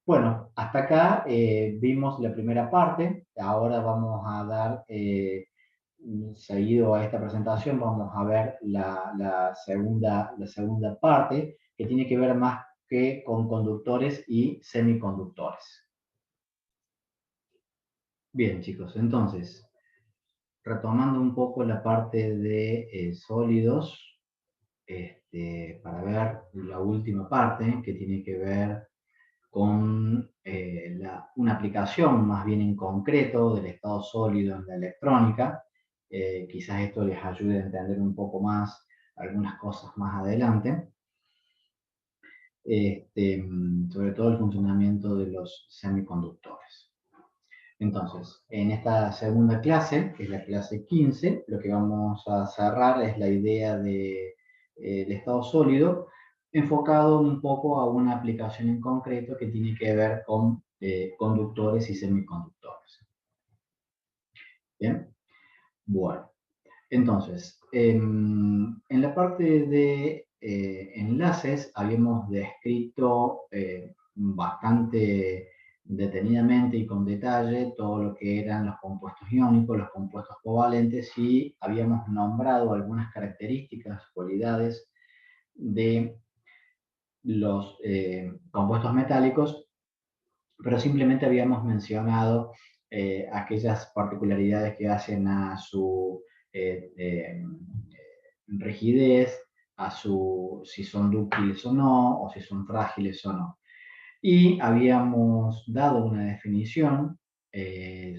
Bueno, hasta acá vimos la primera parte. Ahora vamos a dar, seguido a esta presentación, vamos a ver la segunda parte, que tiene que ver más que con conductores y semiconductores. Bien, chicos, entonces, retomando un poco la parte de sólidos, para ver la última parte, que tiene que ver con una aplicación más bien en concreto del estado sólido en la electrónica. Quizás esto les ayude a entender un poco más algunas cosas más adelante. Sobre todo el funcionamiento de los semiconductores. Entonces, en esta segunda clase, que es la clase 15, lo que vamos a cerrar es la idea del estado sólido, enfocado un poco a una aplicación en concreto que tiene que ver con conductores y semiconductores. Bien, bueno, entonces, en la parte de enlaces habíamos descrito bastante detenidamente y con detalle todo lo que eran los compuestos iónicos, los compuestos covalentes, y habíamos nombrado algunas características, cualidades de los compuestos metálicos, pero simplemente habíamos mencionado aquellas particularidades que hacen a su eh, eh, rigidez, a si son dúctiles o no, o si son frágiles o no. Y habíamos dado una definición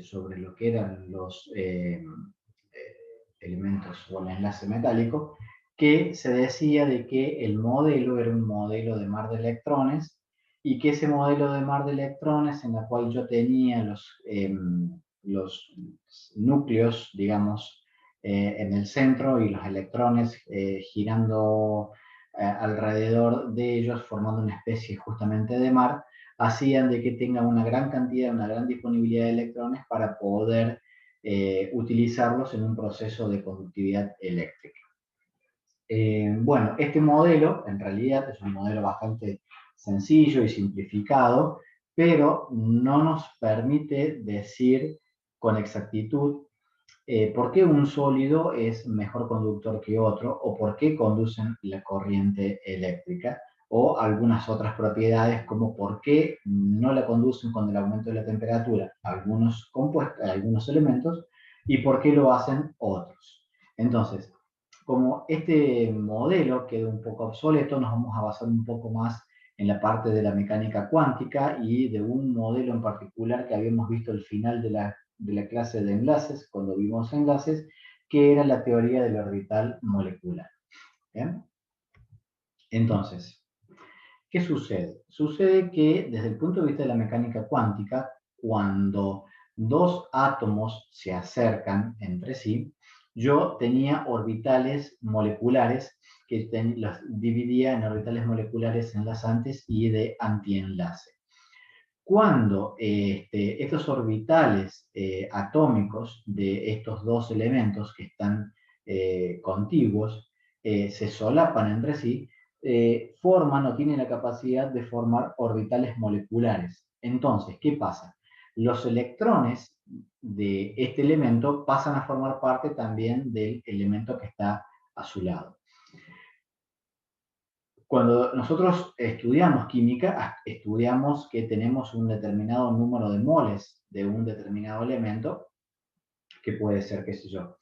sobre lo que eran los elementos o el enlace metálico, que se decía de que el modelo era un modelo de mar de electrones y que ese modelo de mar de electrones en la cual yo tenía los núcleos, digamos, en el centro y los electrones girando alrededor de ellos, formando una especie justamente de mar, hacían de que tenga una gran cantidad, una gran disponibilidad de electrones para poder utilizarlos en un proceso de conductividad eléctrica. Bueno, este modelo en realidad es un modelo bastante sencillo y simplificado, pero no nos permite decir con exactitud por qué un sólido es mejor conductor que otro o por qué conducen la corriente eléctrica o algunas otras propiedades como por qué no la conducen con el aumento de la temperatura algunos compuestos, algunos elementos y por qué lo hacen otros. Entonces, como este modelo queda un poco obsoleto, nos vamos a basar un poco más en la parte de la mecánica cuántica y de un modelo en particular que habíamos visto al final de la clase de enlaces, cuando vimos enlaces, que era la teoría del orbital molecular. ¿Bien? Entonces, ¿qué sucede? Sucede que desde el punto de vista de la mecánica cuántica, cuando dos átomos se acercan entre sí, yo tenía orbitales moleculares que los dividía en orbitales moleculares enlazantes y de antienlace. Cuando estos orbitales atómicos de estos dos elementos que están contiguos se solapan entre sí, forman o tienen la capacidad de formar orbitales moleculares. Entonces, ¿qué pasa? Los electrones de este elemento pasan a formar parte también del elemento que está a su lado. Cuando nosotros estudiamos química, estudiamos que tenemos un determinado número de moles de un determinado elemento, que puede ser, qué sé yo,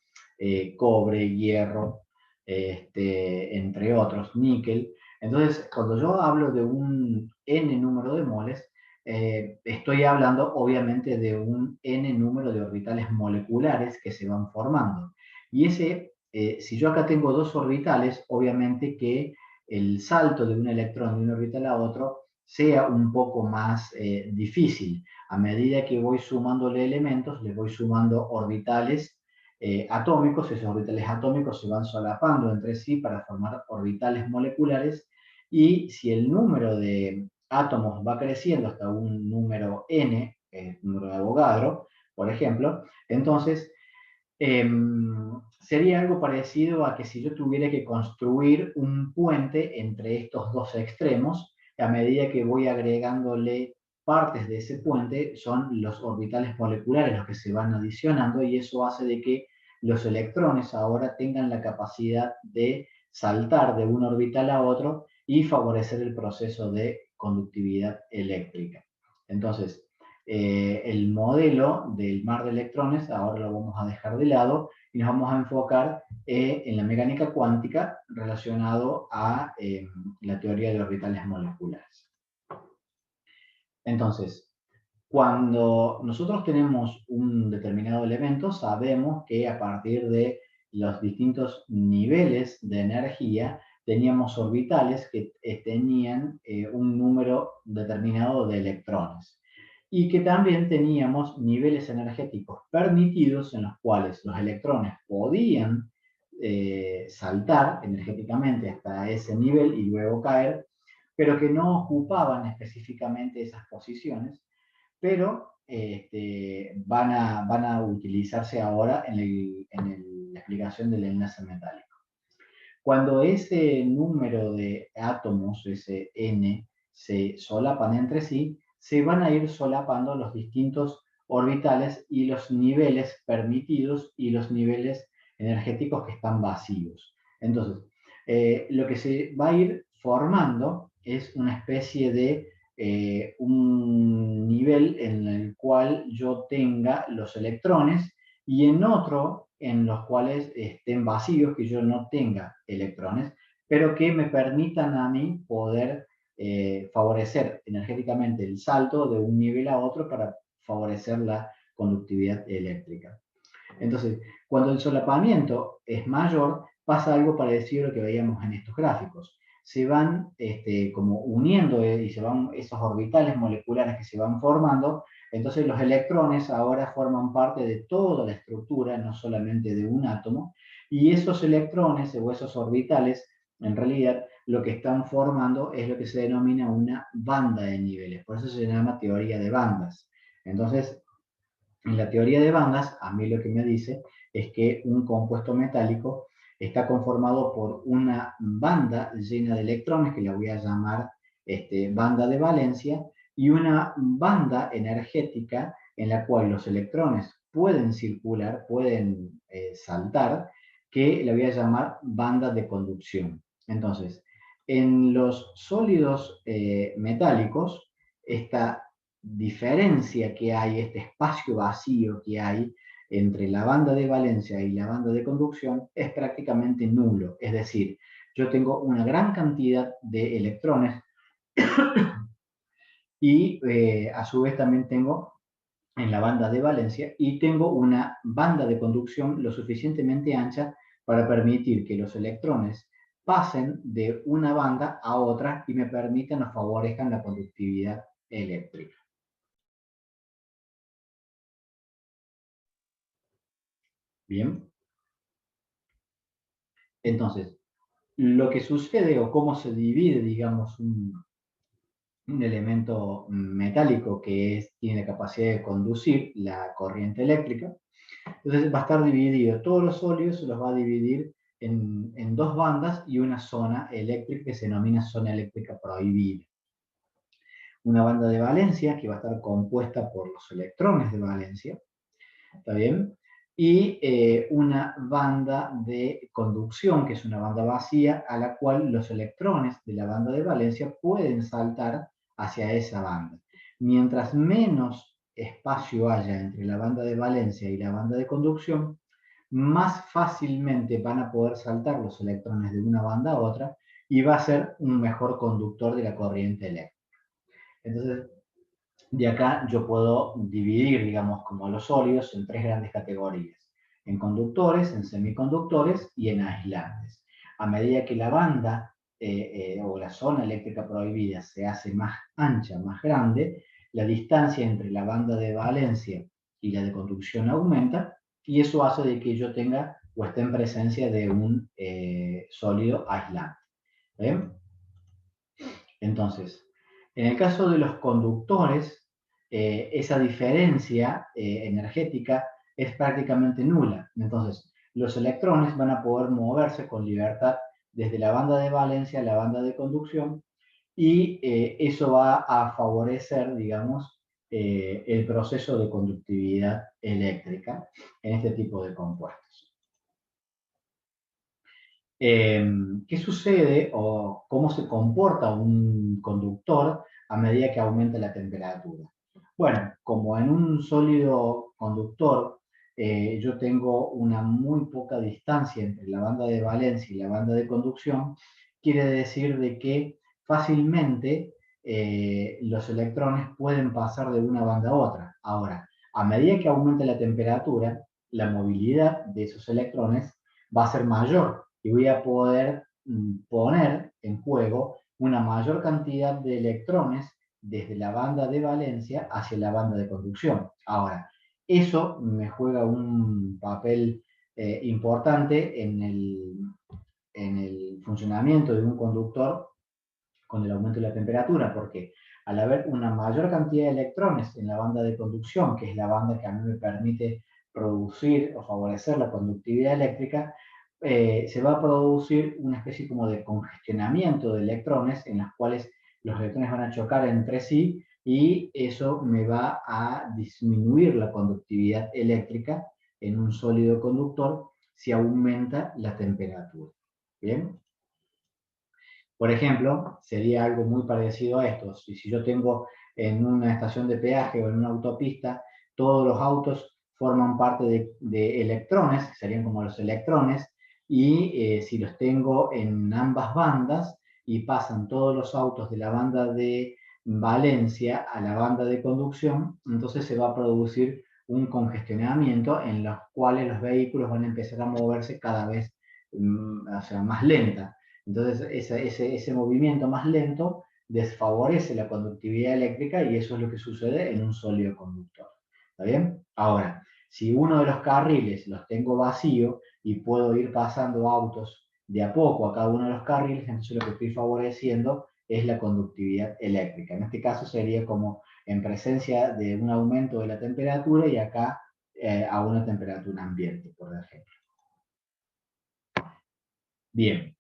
cobre, hierro, entre otros, níquel. Entonces, cuando yo hablo de un n número de moles, estoy hablando obviamente de un n número de orbitales moleculares que se van formando. Y si yo acá tengo dos orbitales, obviamente que el salto de un electrón de un orbital a otro sea un poco más difícil. A medida que voy sumándole elementos, le voy sumando orbitales atómicos, esos orbitales atómicos se van solapando entre sí para formar orbitales moleculares, y si el número de átomos va creciendo hasta un número n, número de Avogadro, por ejemplo, entonces sería algo parecido a que si yo tuviera que construir un puente entre estos dos extremos, a medida que voy agregándole partes de ese puente son los orbitales moleculares los que se van adicionando y eso hace de que los electrones ahora tengan la capacidad de saltar de un orbital a otro y favorecer el proceso de conductividad eléctrica. Entonces, el modelo del mar de electrones ahora lo vamos a dejar de lado y nos vamos a enfocar en la mecánica cuántica relacionado a la teoría de orbitales moleculares. Entonces, cuando nosotros tenemos un determinado elemento, sabemos que a partir de los distintos niveles de energía, teníamos orbitales que tenían un número determinado de electrones. Y que también teníamos niveles energéticos permitidos en los cuales los electrones podían saltar energéticamente hasta ese nivel y luego caer, pero que no ocupaban específicamente esas posiciones, pero van a utilizarse ahora en la explicación del enlace metálico. Cuando ese número de átomos, ese n, se solapan entre sí, se van a ir solapando los distintos orbitales y los niveles permitidos y los niveles energéticos que están vacíos. Entonces, lo que se va a ir formando es una especie de un nivel en el cual yo tenga los electrones y en otro en los cuales estén vacíos, que yo no tenga electrones, pero que me permitan a mí poder favorecer energéticamente el salto de un nivel a otro para favorecer la conductividad eléctrica. Entonces, cuando el solapamiento es mayor, pasa algo parecido a lo que veíamos en estos gráficos. Se van como uniendo y se van esos orbitales moleculares que se van formando, entonces los electrones ahora forman parte de toda la estructura, no solamente de un átomo, y esos electrones o esos orbitales, en realidad, lo que están formando es lo que se denomina una banda de niveles, por eso se llama teoría de bandas. Entonces, en la teoría de bandas, a mí lo que me dice es que un compuesto metálico está conformado por una banda llena de electrones, que la voy a llamar banda de valencia, y una banda energética en la cual los electrones pueden circular, pueden saltar, que la voy a llamar banda de conducción. Entonces, en los sólidos metálicos, esta diferencia que hay, este espacio vacío que hay entre la banda de valencia y la banda de conducción es prácticamente nulo. Es decir, yo tengo una gran cantidad de electrones y a su vez también tengo en la banda de valencia y tengo una banda de conducción lo suficientemente ancha para permitir que los electrones pasen de una banda a otra y me permitan o favorezcan la conductividad eléctrica. Bien. Entonces, lo que sucede o cómo se divide, digamos, un elemento metálico que tiene la capacidad de conducir la corriente eléctrica, entonces va a estar dividido, todos los sólidos se los va a dividir en dos bandas y una zona eléctrica que se denomina zona eléctrica prohibida. Una banda de valencia que va a estar compuesta por los electrones de valencia, ¿está bien? Y una banda de conducción, que es una banda vacía, a la cual los electrones de la banda de valencia pueden saltar hacia esa banda. Mientras menos espacio haya entre la banda de valencia y la banda de conducción, más fácilmente van a poder saltar los electrones de una banda a otra y va a ser un mejor conductor de la corriente eléctrica. Entonces, de acá yo puedo dividir, digamos, como los sólidos en tres grandes categorías: en conductores, en semiconductores y en aislantes. A medida que la banda o la zona eléctrica prohibida se hace más ancha, más grande, la distancia entre la banda de valencia y la de conducción aumenta, y eso hace de que yo tenga o esté en presencia de un sólido aislante. ¿Ven? Entonces, en el caso de los conductores, esa diferencia energética es prácticamente nula. Entonces, los electrones van a poder moverse con libertad desde la banda de valencia a la banda de conducción y eso va a favorecer, digamos, el proceso de conductividad eléctrica en este tipo de compuestos. ¿Qué sucede o cómo se comporta un conductor a medida que aumenta la temperatura? Bueno, como en un sólido conductor yo tengo una muy poca distancia entre la banda de valencia y la banda de conducción, quiere decir de que fácilmente los electrones pueden pasar de una banda a otra. Ahora, a medida que aumenta la temperatura, la movilidad de esos electrones va a ser mayor y voy a poder poner en juego una mayor cantidad de electrones desde la banda de valencia hacia la banda de conducción. Ahora, eso me juega un papel importante en el funcionamiento de un conductor con el aumento de la temperatura, porque al haber una mayor cantidad de electrones en la banda de conducción, que es la banda que a mí me permite producir o favorecer la conductividad eléctrica, se va a producir una especie como de congestionamiento de electrones en las cuales los electrones van a chocar entre sí y eso me va a disminuir la conductividad eléctrica en un sólido conductor si aumenta la temperatura. ¿Bien? Por ejemplo, sería algo muy parecido a esto. Si yo tengo en una estación de peaje o en una autopista, todos los autos forman parte de electrones, serían como los electrones, y si los tengo en ambas bandas y pasan todos los autos de la banda de valencia a la banda de conducción, entonces se va a producir un congestionamiento en los cuales los vehículos van a empezar a moverse cada vez o sea, más lenta. Entonces, ese movimiento más lento desfavorece la conductividad eléctrica y eso es lo que sucede en un sólido conductor. ¿Está bien? Ahora, si uno de los carriles los tengo vacío y puedo ir pasando autos de a poco a cada uno de los carriles, entonces lo que estoy favoreciendo es la conductividad eléctrica. En este caso sería como en presencia de un aumento de la temperatura y acá a una temperatura ambiente, por ejemplo. Bien,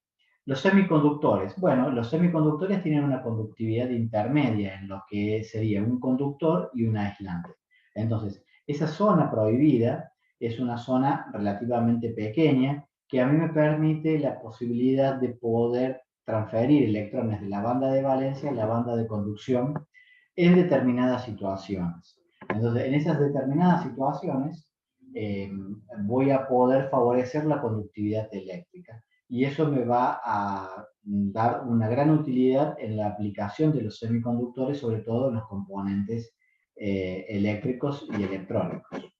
los semiconductores. Bueno, los semiconductores tienen una conductividad intermedia en lo que sería un conductor y un aislante. Entonces, esa zona prohibida es una zona relativamente pequeña que a mí me permite la posibilidad de poder transferir electrones de la banda de valencia a la banda de conducción en determinadas situaciones. Entonces, en esas determinadas situaciones voy a poder favorecer la conductividad eléctrica y eso me va a dar una gran utilidad en la aplicación de los semiconductores, sobre todo en los componentes eléctricos y electrónicos.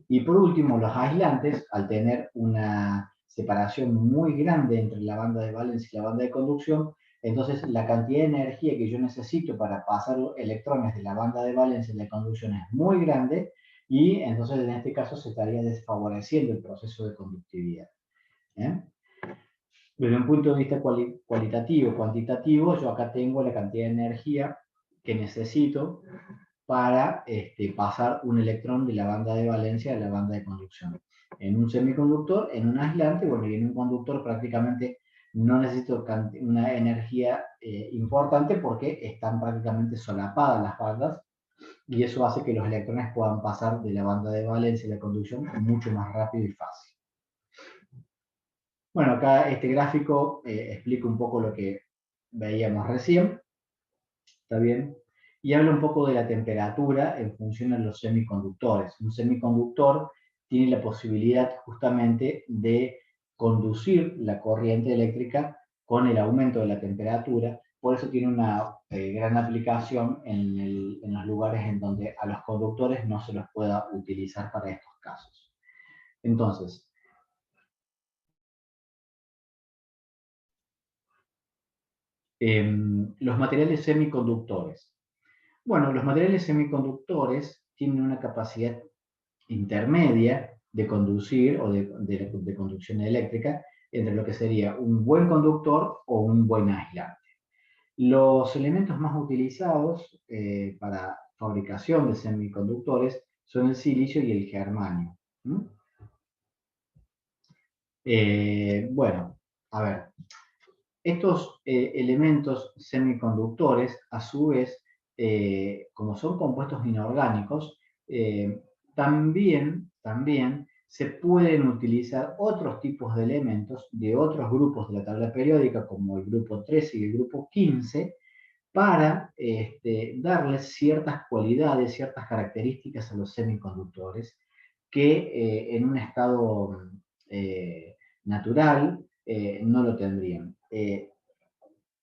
Y por último, los aislantes, al tener una separación muy grande entre la banda de valencia y la banda de conducción, entonces la cantidad de energía que yo necesito para pasar electrones de la banda de valencia y la conducción es muy grande y entonces en este caso se estaría desfavoreciendo el proceso de conductividad. ¿Eh? Desde un punto de vista cualitativo, cuantitativo, yo acá tengo la cantidad de energía que necesito para pasar un electrón de la banda de valencia a la banda de conducción. En un semiconductor, en un aislante, bueno, y en un conductor prácticamente no necesito una energía importante porque están prácticamente solapadas las bandas y eso hace que los electrones puedan pasar de la banda de valencia a la conducción mucho más rápido y fácil. Bueno, acá este gráfico explica un poco lo que veíamos recién, ¿está bien? Y habla un poco de la temperatura en función de los semiconductores. Un semiconductor tiene la posibilidad justamente de conducir la corriente eléctrica con el aumento de la temperatura, por eso tiene una gran aplicación en los lugares en donde a los conductores no se los pueda utilizar para estos casos. Entonces, los materiales semiconductores. Bueno, los materiales semiconductores tienen una capacidad intermedia de conducir o de conducción eléctrica entre lo que sería un buen conductor o un buen aislante. Los elementos más utilizados para fabricación de semiconductores son el silicio y el germanio. Bueno, a ver, estos elementos semiconductores, a su vez, como son compuestos inorgánicos, también se pueden utilizar otros tipos de elementos de otros grupos de la tabla periódica, como el grupo 13 y el grupo 15, para darles ciertas cualidades, ciertas características a los semiconductores que en un estado natural no lo tendrían.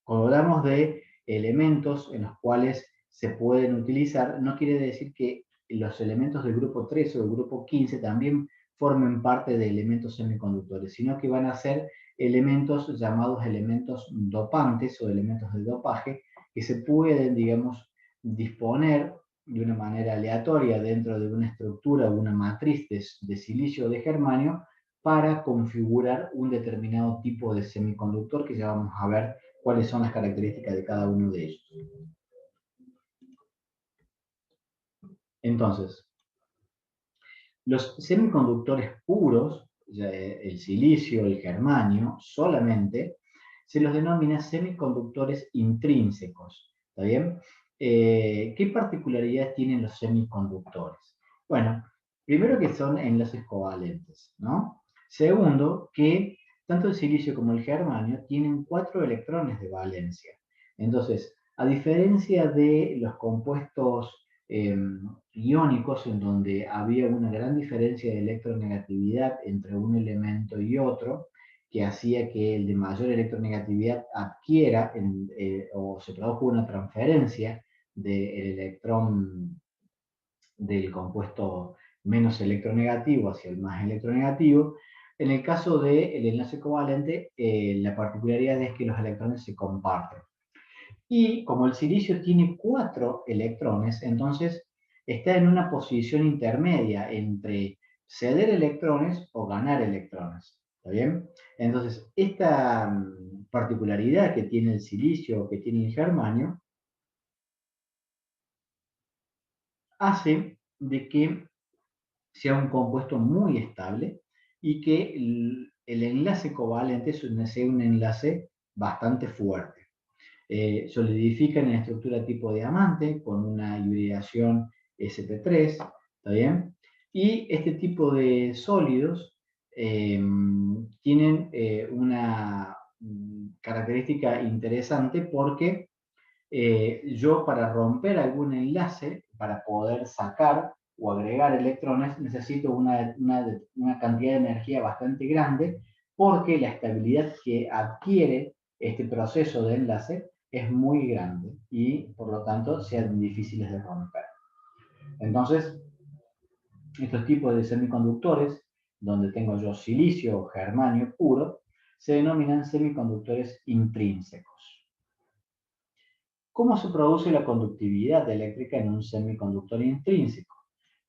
Cuando hablamos de elementos en los cuales se pueden utilizar, no quiere decir que los elementos del grupo 13 o del grupo 15 también formen parte de elementos semiconductores, sino que van a ser elementos llamados elementos dopantes o elementos de dopaje, que se pueden, digamos, disponer de una manera aleatoria dentro de una estructura o una matriz de silicio o de germanio para configurar un determinado tipo de semiconductor que ya vamos a ver cuáles son las características de cada uno de ellos. Entonces, los semiconductores puros, el silicio, el germanio, solamente se los denomina semiconductores intrínsecos. ¿Está bien? ¿Qué particularidades tienen los semiconductores? Bueno, primero que son enlaces covalentes, ¿no? Segundo, que tanto el silicio como el germanio tienen 4 electrones de valencia. Entonces, a diferencia de los compuestos iónicos, en donde había una gran diferencia de electronegatividad entre un elemento y otro, que hacía que el de mayor electronegatividad adquiera o se produjo una transferencia del electrón del compuesto menos electronegativo hacia el más electronegativo. En el caso del enlace covalente, la particularidad es que los electrones se comparten. Y como el silicio tiene 4 electrones, entonces está en una posición intermedia entre ceder electrones o ganar electrones. ¿Está bien? Entonces, esta particularidad que tiene el silicio o que tiene el germanio hace de que sea un compuesto muy estable y que el enlace covalente sea un enlace bastante fuerte. Solidifican en estructura tipo diamante con una hibridación sp3, ¿está bien? Y este tipo de sólidos tienen una característica interesante porque yo para romper algún enlace, para poder sacar o agregar electrones, necesito una cantidad de energía bastante grande porque la estabilidad que adquiere este proceso de enlace es muy grande y por lo tanto sean difíciles de romper. Entonces, estos tipos de semiconductores, donde tengo yo silicio o germanio puro, se denominan semiconductores intrínsecos. ¿Cómo se produce la conductividad eléctrica en un semiconductor intrínseco?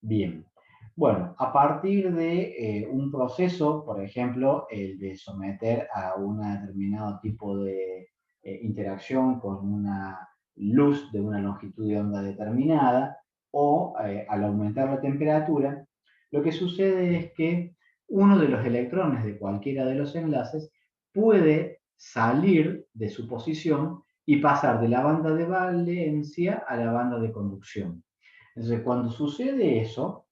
Bien, bueno, a partir de un proceso, por ejemplo, el de someter a un determinado tipo de interacción con una luz de una longitud de onda determinada, o al aumentar la temperatura, lo que sucede es que uno de los electrones de cualquiera de los enlaces puede salir de su posición y pasar de la banda de valencia a la banda de conducción. Entonces, cuando sucede eso,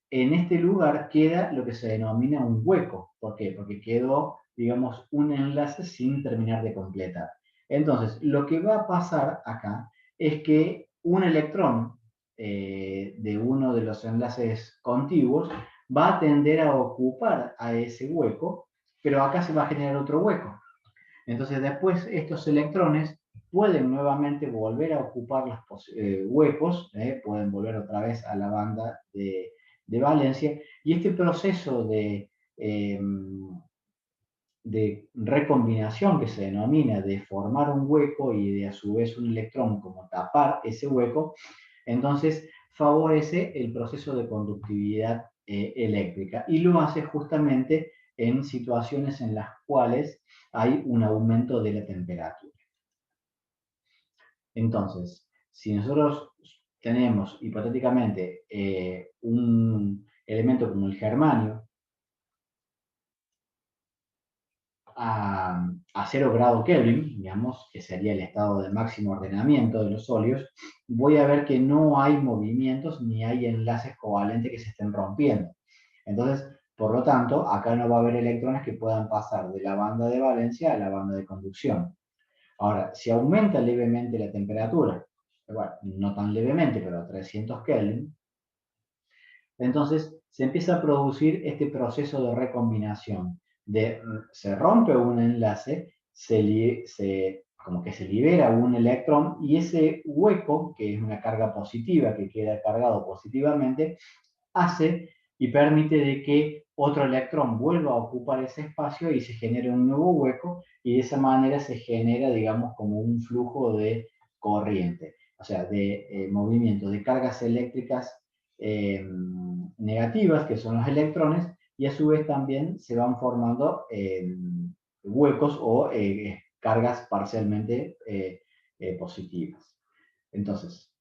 en este lugar queda lo que se denomina un hueco. ¿Por qué? Porque quedó, digamos, un enlace sin terminar de completar. Entonces, lo que va a pasar acá es que un electrón de uno de los enlaces contiguos va a tender a ocupar a ese hueco, pero acá se va a generar otro hueco. Entonces, después estos electrones pueden nuevamente volver a ocupar los huecos, pueden volver otra vez a la banda de valencia, y este proceso de recombinación que se denomina de formar un hueco y de a su vez un electrón como tapar ese hueco, entonces favorece el proceso de conductividad eléctrica y lo hace justamente en situaciones en las cuales hay un aumento de la temperatura. Entonces, si nosotros tenemos hipotéticamente un elemento como el germanio a 0 grado Kelvin, digamos, que sería el estado de máximo ordenamiento de los sólidos, voy a ver que no hay movimientos ni hay enlaces covalentes que se estén rompiendo. Entonces, por lo tanto, acá no va a haber electrones que puedan pasar de la banda de valencia a la banda de conducción. Ahora, si aumenta levemente la temperatura, bueno, no tan levemente, pero a 300 Kelvin, entonces se empieza a producir este proceso de recombinación. Se rompe un enlace, como que se libera un electrón y ese hueco, que es una carga positiva que queda cargado positivamente, hace y permite de que otro electrón vuelva a ocupar ese espacio y se genere un nuevo hueco y de esa manera se genera, digamos, como un flujo de corriente, o sea, de movimiento de cargas eléctricas negativas, que son los electrones, y a su vez también se van formando huecos o cargas parcialmente positivas. Entonces,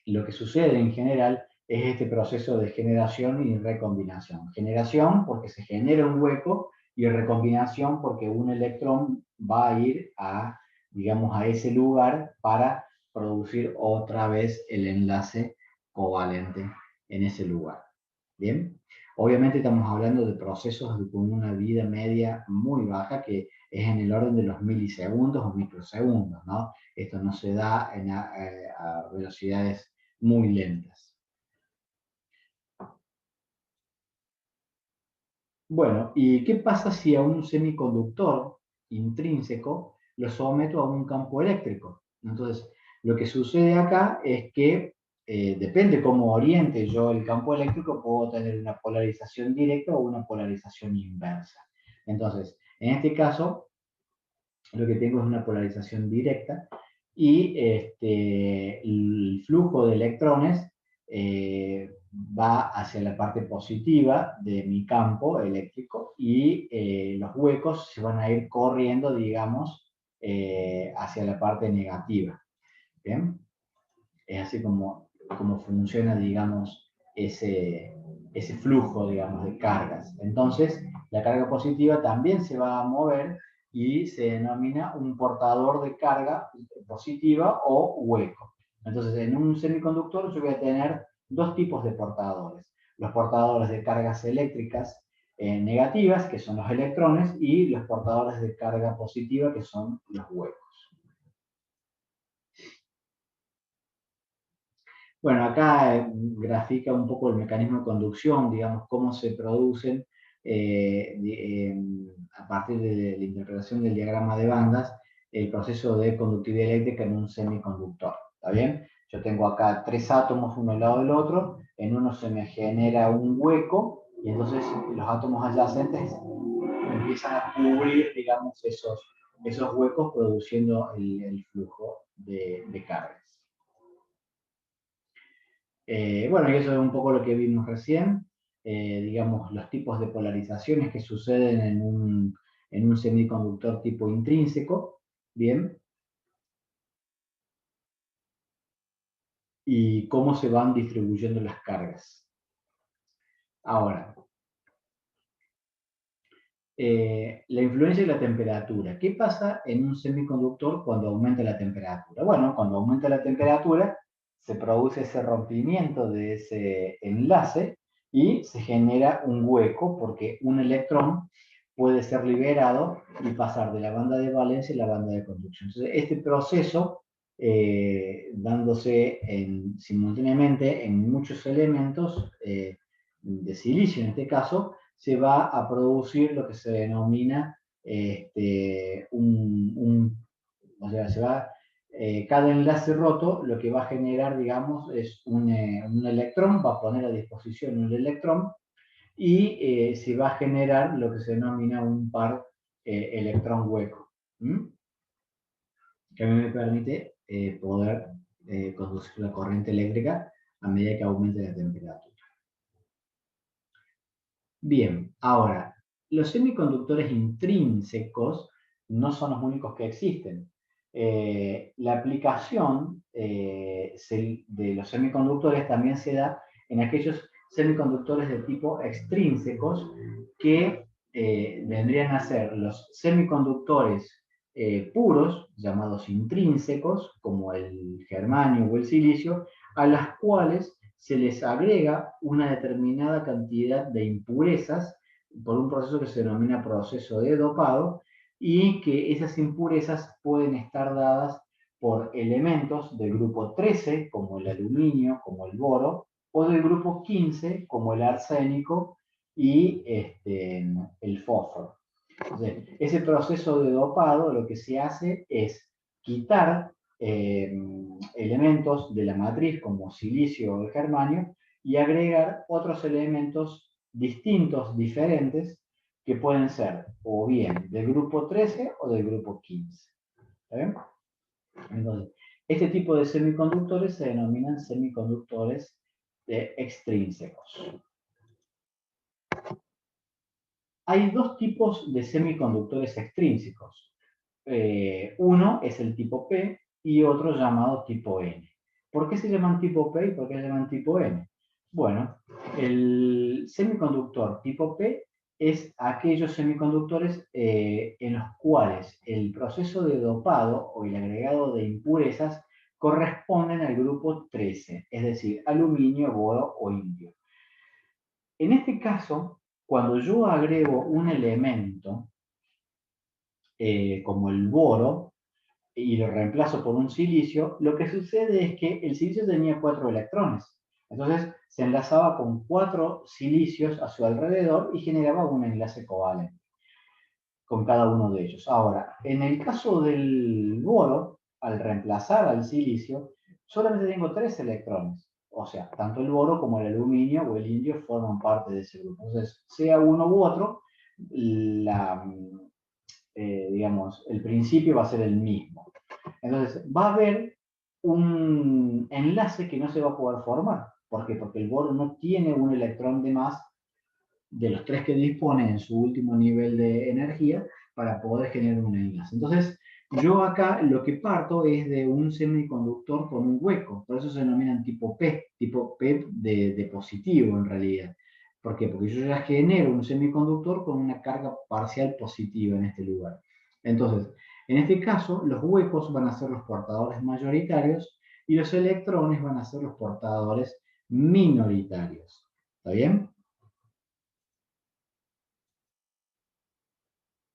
lo que sucede en general es este proceso de generación y recombinación. Generación porque se genera un hueco y recombinación porque un electrón va a ir a, digamos, a ese lugar para producir otra vez el enlace covalente en ese lugar. ¿Bien? Obviamente estamos hablando de procesos con una vida media muy baja que es en el orden de los milisegundos o microsegundos, ¿no? Esto no se da a velocidades muy lentas. Bueno, ¿y qué pasa si a un semiconductor intrínseco lo someto a un campo eléctrico? Entonces, lo que sucede acá es que depende cómo oriente yo el campo eléctrico, puedo tener una polarización directa o una polarización inversa. Entonces, en este caso, lo que tengo es una polarización directa y el flujo de electrones va hacia la parte positiva de mi campo eléctrico y los huecos se van a ir corriendo, digamos, hacia la parte negativa. ¿Bien? Es así como funciona, digamos, ese flujo, digamos, de cargas. Entonces, la carga positiva también se va a mover y se denomina un portador de carga positiva o hueco. Entonces, en un semiconductor yo voy a tener dos tipos de portadores. Los portadores de cargas eléctricas negativas, que son los electrones, y los portadores de carga positiva, que son los huecos. Bueno, acá grafica un poco el mecanismo de conducción, digamos, cómo se producen a partir de la interpretación del diagrama de bandas, el proceso de conductividad eléctrica en un semiconductor. ¿Está bien? Yo tengo acá tres átomos uno al lado del otro, en uno se me genera un hueco y entonces los átomos adyacentes empiezan a cubrir, digamos, esos huecos produciendo el flujo de cargas. Bueno, y eso es un poco lo que vimos recién, digamos, los tipos de polarizaciones que suceden en un semiconductor tipo intrínseco, ¿bien? Y cómo se van distribuyendo las cargas. Ahora, la influencia de la temperatura. ¿Qué pasa en un semiconductor cuando aumenta la temperatura? Bueno, cuando aumenta la temperatura, se produce ese rompimiento de ese enlace y se genera un hueco porque un electrón puede ser liberado y pasar de la banda de valencia a la banda de conducción. Entonces, este proceso, dándose simultáneamente en muchos elementos de silicio en este caso, se va a producir lo que se denomina o sea, cada enlace roto lo que va a generar, digamos, es un electrón, va a poner a disposición un electrón y se va a generar lo que se denomina un par electrón hueco, que a mí me permite poder conducir la corriente eléctrica a medida que aumente la temperatura. Bien, ahora, los semiconductores intrínsecos no son los únicos que existen. La aplicación de los semiconductores también se da en aquellos semiconductores de tipo extrínsecos que vendrían a ser los semiconductores puros, llamados intrínsecos, como el germanio o el silicio, a las cuales se les agrega una determinada cantidad de impurezas por un proceso que se denomina proceso de dopado, y que esas impurezas pueden estar dadas por elementos del grupo 13, como el aluminio, como el boro, o del grupo 15, como el arsénico y el fósforo. Entonces, ese proceso de dopado lo que se hace es quitar elementos de la matriz como silicio o el germanio y agregar otros elementos distintos, diferentes, que pueden ser o bien del grupo 13 o del grupo 15. ¿Está bien? Entonces, este tipo de semiconductores se denominan semiconductores extrínsecos. Hay dos tipos de semiconductores extrínsecos. Uno es el tipo P y otro llamado tipo N. ¿Por qué se llaman tipo P y por qué se llaman tipo N? Bueno, el semiconductor tipo P es aquellos semiconductores en los cuales el proceso de dopado o el agregado de impurezas corresponden al grupo 13, es decir, aluminio, boro o indio. En este caso, cuando yo agrego un elemento como el boro y lo reemplazo por un silicio, lo que sucede es que el silicio tenía 4 electrones. Entonces se enlazaba con 4 silicios a su alrededor y generaba un enlace covalente con cada uno de ellos. Ahora, en el caso del boro, al reemplazar al silicio, solamente tengo 3 electrones. O sea, tanto el boro como el aluminio o el indio forman parte de ese grupo. Entonces, sea uno u otro, digamos, el principio va a ser el mismo. Entonces, va a haber un enlace que no se va a poder formar. ¿Por qué? Porque el boro no tiene un electrón de más de los 3 que dispone en su último nivel de energía para poder generar un enlace. Entonces, yo acá lo que parto es de un semiconductor con un hueco, por eso se denominan tipo P de positivo en realidad. ¿Por qué? Porque yo ya genero un semiconductor con una carga parcial positiva en este lugar. Entonces, en este caso, los huecos van a ser los portadores mayoritarios y los electrones van a ser los portadores minoritarios. ¿Está bien?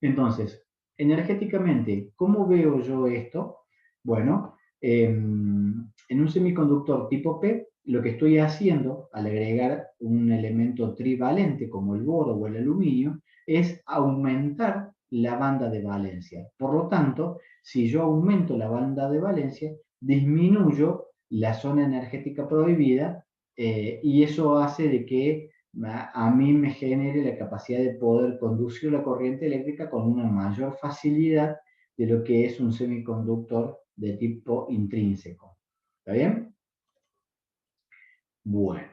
Entonces, energéticamente, ¿cómo veo yo esto? Bueno, en un semiconductor tipo P, lo que estoy haciendo al agregar un elemento trivalente como el boro o el aluminio es aumentar la banda de valencia. Por lo tanto, si yo aumento la banda de valencia, disminuyo la zona energética prohibida, y eso hace de que a mí me genere la capacidad de poder conducir la corriente eléctrica con una mayor facilidad de lo que es un semiconductor de tipo intrínseco. ¿Está bien? Bueno,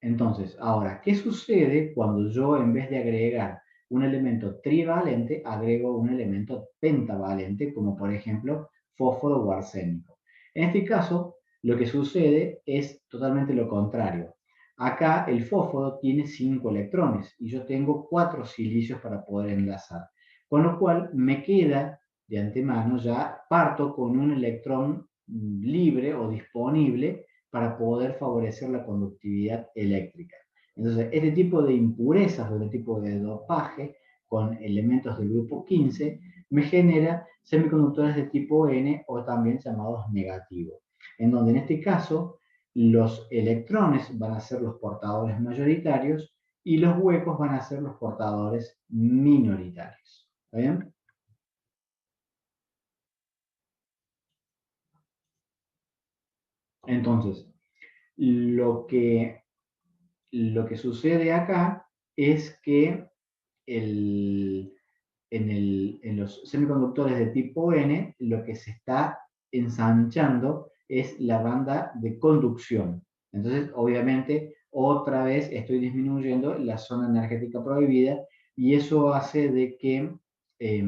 entonces, ahora, ¿qué sucede cuando yo en vez de agregar un elemento trivalente, agrego un elemento pentavalente, como por ejemplo fósforo o arsénico? En este caso, lo que sucede es totalmente lo contrario. Acá el fósforo tiene 5 electrones y yo tengo 4 silicios para poder enlazar, con lo cual me queda de antemano, ya parto con un electrón libre o disponible para poder favorecer la conductividad eléctrica. Entonces, este tipo de impurezas o este tipo de dopaje con elementos del grupo 15 me genera semiconductores de tipo N o también llamados negativos, en donde en este caso los electrones van a ser los portadores mayoritarios y los huecos van a ser los portadores minoritarios. ¿Está bien? Entonces, lo que lo que sucede acá es que en los semiconductores de tipo N, lo que se está ensanchando es la banda de conducción. Entonces, obviamente, otra vez estoy disminuyendo la zona energética prohibida y eso hace de que eh,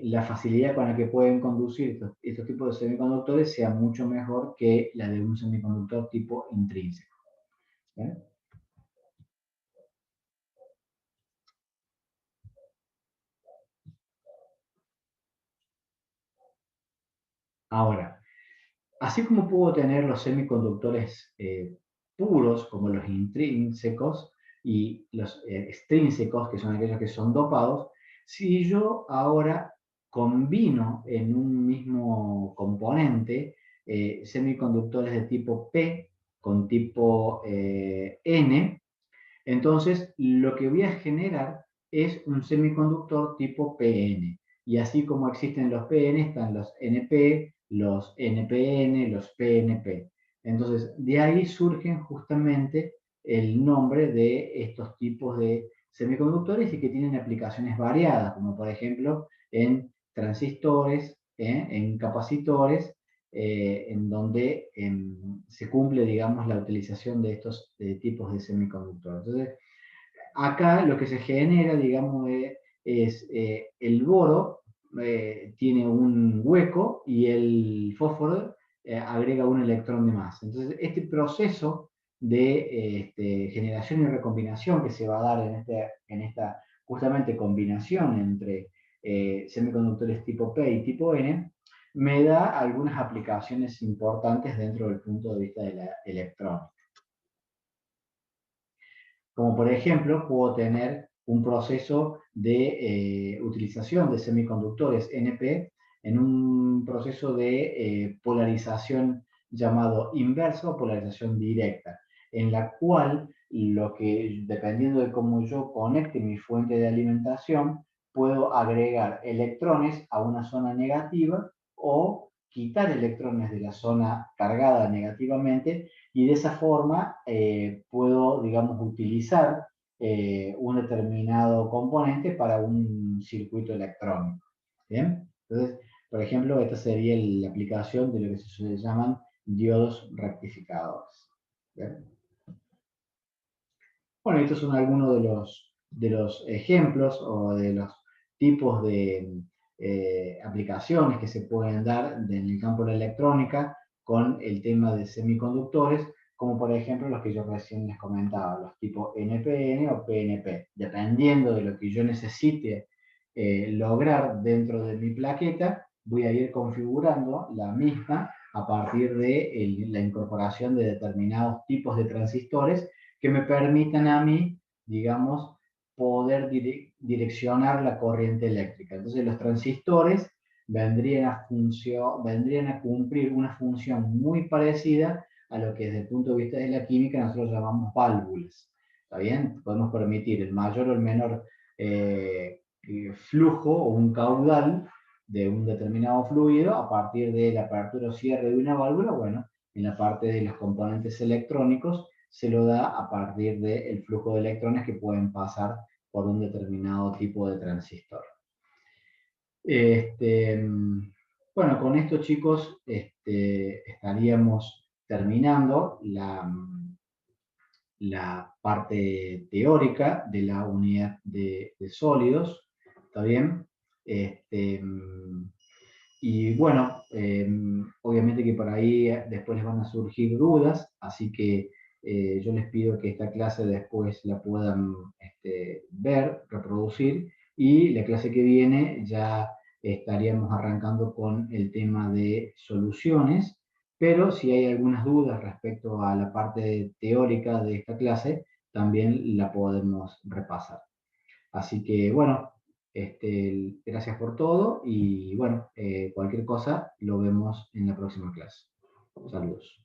la facilidad con la que pueden conducir estos tipos de semiconductores sea mucho mejor que la de un semiconductor tipo intrínseco. ¿Eh? Ahora, así como puedo tener los semiconductores puros, como los intrínsecos, y los extrínsecos, que son aquellos que son dopados, si yo ahora combino en un mismo componente semiconductores de tipo P con tipo N, entonces lo que voy a generar es un semiconductor tipo PN. Y así como existen los PN, están los NP, los NPN, los PNP. Entonces, de ahí surgen justamente el nombre de estos tipos de semiconductores y que tienen aplicaciones variadas, como por ejemplo en transistores, en capacitores, en donde se cumple, digamos, la utilización de estos tipos de semiconductores. Entonces, acá lo que se genera, digamos, es el boro tiene un hueco y el fósforo agrega un electrón de más. Entonces, este proceso de generación y recombinación que se va a dar en esta justamente combinación entre semiconductores tipo P y tipo N, me da algunas aplicaciones importantes dentro del punto de vista de la electrónica. Como por ejemplo, puedo tener un proceso de utilización de semiconductores NP en un proceso de polarización llamado inversa o polarización directa, en la cual lo que, dependiendo de cómo yo conecte mi fuente de alimentación, puedo agregar electrones a una zona negativa o quitar electrones de la zona cargada negativamente y de esa forma puedo, digamos, utilizar un determinado componente para un circuito electrónico. ¿Bien? Entonces, por ejemplo, esta sería la aplicación de lo que se llaman diodos rectificadores. ¿Bien? Bueno, estos son algunos de los ejemplos o de los tipos de aplicaciones que se pueden dar en el campo de la electrónica con el tema de semiconductores, como por ejemplo los que yo recién les comentaba, los tipos NPN o PNP. Dependiendo de lo que yo necesite lograr dentro de mi plaqueta, voy a ir configurando la misma a partir de la incorporación de determinados tipos de transistores que me permitan a mí, digamos, poder direccionar la corriente eléctrica. Entonces los transistores vendrían a cumplir una función muy parecida a lo que desde el punto de vista de la química nosotros llamamos válvulas. ¿Está bien? Podemos permitir el mayor o el menor flujo o un caudal de un determinado fluido a partir de la apertura o cierre de una válvula. Bueno, en la parte de los componentes electrónicos se lo da a partir del flujo de electrones que pueden pasar por un determinado tipo de transistor. Bueno, con esto, chicos, estaríamos terminando la parte teórica de la unidad de sólidos. ¿Está bien? Y bueno, obviamente que por ahí después les van a surgir dudas, así que yo les pido que esta clase después la puedan ver, reproducir, y la clase que viene ya estaríamos arrancando con el tema de soluciones, pero si hay algunas dudas respecto a la parte teórica de esta clase, también la podemos repasar. Así que bueno, gracias por todo y bueno, cualquier cosa lo vemos en la próxima clase. Saludos.